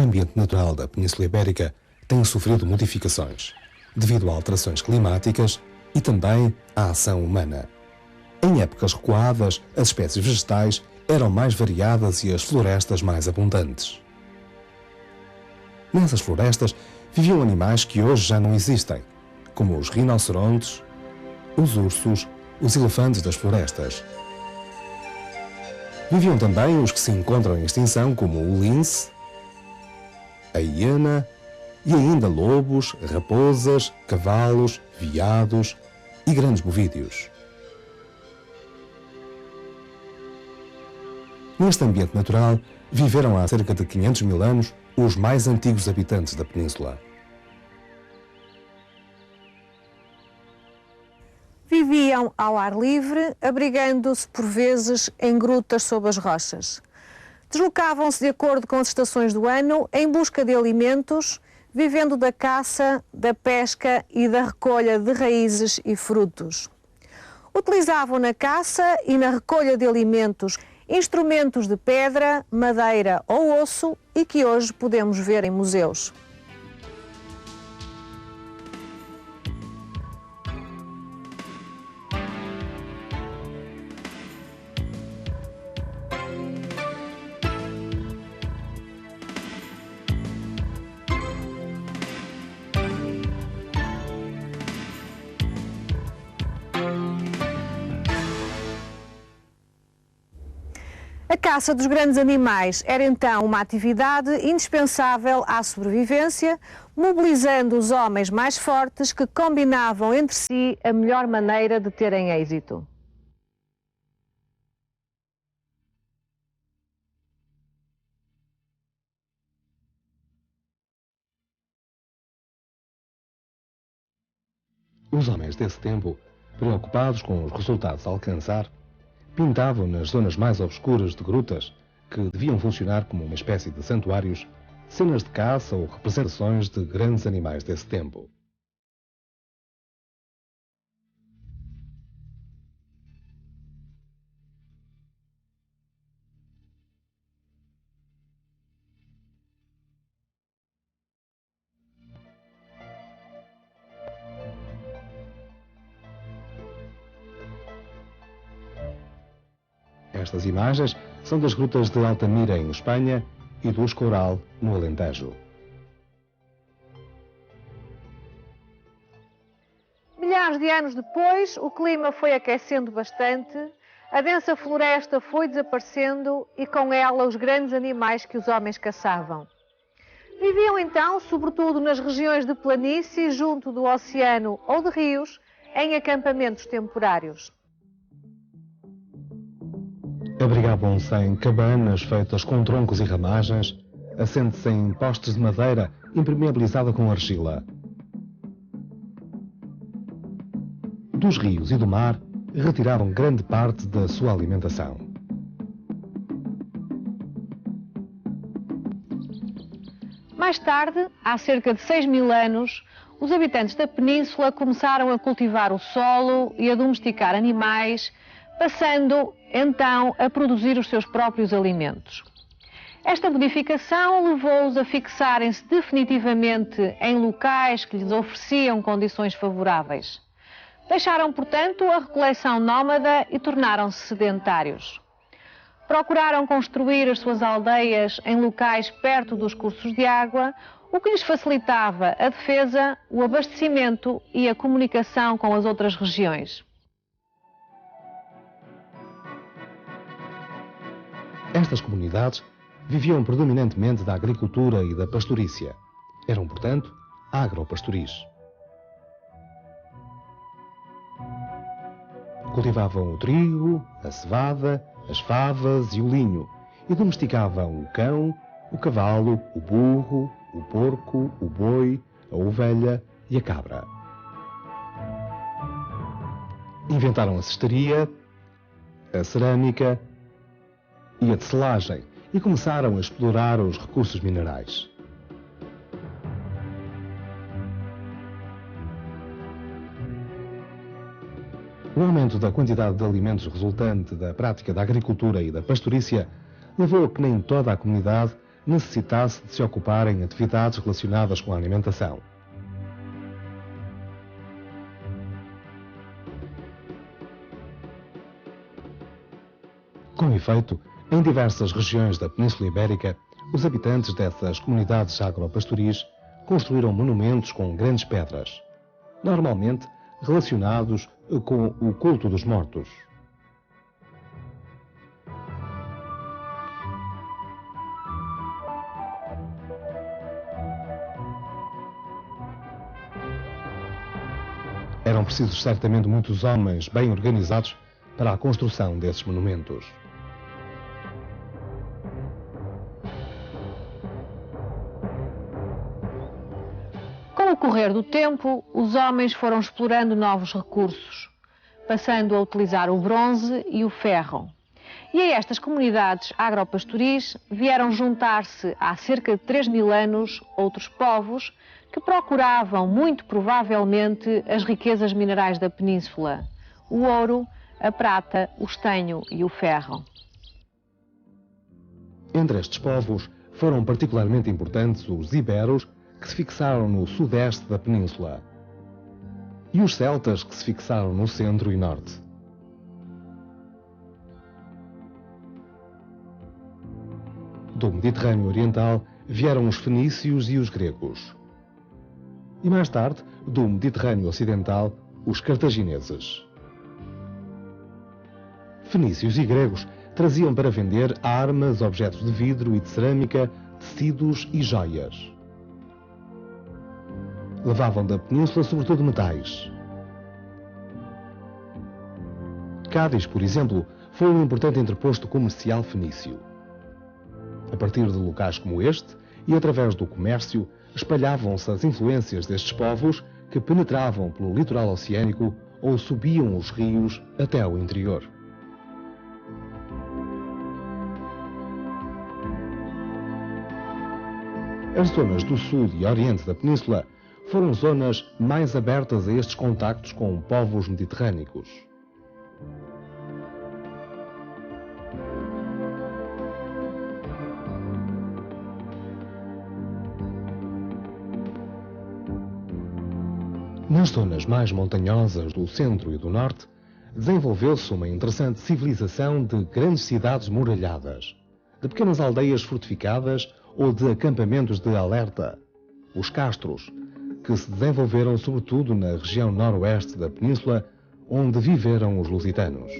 ambiente natural da Península Ibérica tem sofrido modificações, devido a alterações climáticas e também à ação humana. Em épocas recuadas, as espécies vegetais eram mais variadas e as florestas mais abundantes. Nessas florestas viviam animais que hoje já não existem, como os rinocerontes, os ursos, os elefantes das florestas. Viviam também os que se encontram em extinção, como o lince, a hiena e ainda lobos, raposas, cavalos, veados e grandes bovídeos. Neste ambiente natural, viveram há cerca de 500 mil anos os mais antigos habitantes da península. Viviam ao ar livre, abrigando-se por vezes em grutas sob as rochas. Deslocavam-se de acordo com as estações do ano em busca de alimentos, vivendo da caça, da pesca e da recolha de raízes e frutos. Utilizavam na caça e na recolha de alimentos instrumentos de pedra, madeira ou osso e que hoje podemos ver em museus. A caça dos grandes animais era então uma atividade indispensável à sobrevivência, mobilizando os homens mais fortes que combinavam entre si a melhor maneira de terem êxito. Os homens desse tempo, preocupados com os resultados a alcançar, pintavam nas zonas mais obscuras de grutas, que deviam funcionar como uma espécie de santuários, cenas de caça ou representações de grandes animais desse tempo. Estas imagens são das grutas de Altamira, em Espanha, e do Escoural, no Alentejo. Milhares de anos depois, o clima foi aquecendo bastante, a densa floresta foi desaparecendo e com ela os grandes animais que os homens caçavam. Viviam então, sobretudo nas regiões de planície, junto do oceano ou de rios, em acampamentos temporários. Abrigavam-se em cabanas feitas com troncos e ramagens, assentes em postes de madeira impermeabilizada com argila. Dos rios e do mar, retiravam grande parte da sua alimentação. Mais tarde, há cerca de 6.000 anos, os habitantes da península começaram a cultivar o solo e a domesticar animais, passando então a produzir os seus próprios alimentos. Esta modificação levou-os a fixarem-se definitivamente em locais que lhes ofereciam condições favoráveis. Deixaram, portanto, a recoleção nómada e tornaram-se sedentários. Procuraram construir as suas aldeias em locais perto dos cursos de água, o que lhes facilitava a defesa, o abastecimento e a comunicação com as outras regiões. Estas comunidades viviam predominantemente da agricultura e da pastorícia. Eram, portanto, agropastoris. Cultivavam o trigo, a cevada, as favas e o linho e domesticavam o cão, o cavalo, o burro, o porco, o boi, a ovelha e a cabra. Inventaram a cestaria, a cerâmica e a tecelagem e começaram a explorar os recursos minerais. O aumento da quantidade de alimentos resultante da prática da agricultura e da pastorícia levou a que nem toda a comunidade necessitasse de se ocupar em atividades relacionadas com a alimentação. Com efeito, em diversas regiões da Península Ibérica, os habitantes dessas comunidades agropastoris construíram monumentos com grandes pedras, normalmente relacionados com o culto dos mortos. Eram precisos certamente muitos homens bem organizados para a construção desses monumentos. Com o correr do tempo, os homens foram explorando novos recursos, passando a utilizar o bronze e o ferro. E a estas comunidades agropastoris vieram juntar-se há cerca de 3.000 anos outros povos que procuravam, muito provavelmente, as riquezas minerais da península: o ouro, a prata, o estanho e o ferro. Entre estes povos foram particularmente importantes os iberos, que se fixaram no sudeste da península, e os celtas, que se fixaram no centro e norte. Do Mediterrâneo Oriental vieram os fenícios e os gregos. E mais tarde, do Mediterrâneo Ocidental, os cartagineses. Fenícios e gregos traziam para vender armas, objetos de vidro e de cerâmica, tecidos e joias. Levavam da península sobretudo metais. Cádiz, por exemplo, foi um importante entreposto comercial fenício. A partir de locais como este, e através do comércio, espalhavam-se as influências destes povos que penetravam pelo litoral oceânico ou subiam os rios até ao interior. As zonas do sul e oriente da península foram zonas mais abertas a estes contactos com povos mediterrâneos. Nas zonas mais montanhosas do centro e do norte, desenvolveu-se uma interessante civilização de grandes cidades muralhadas, de pequenas aldeias fortificadas ou de acampamentos de alerta, os castros, que se desenvolveram sobretudo na região noroeste da península, onde viveram os lusitanos.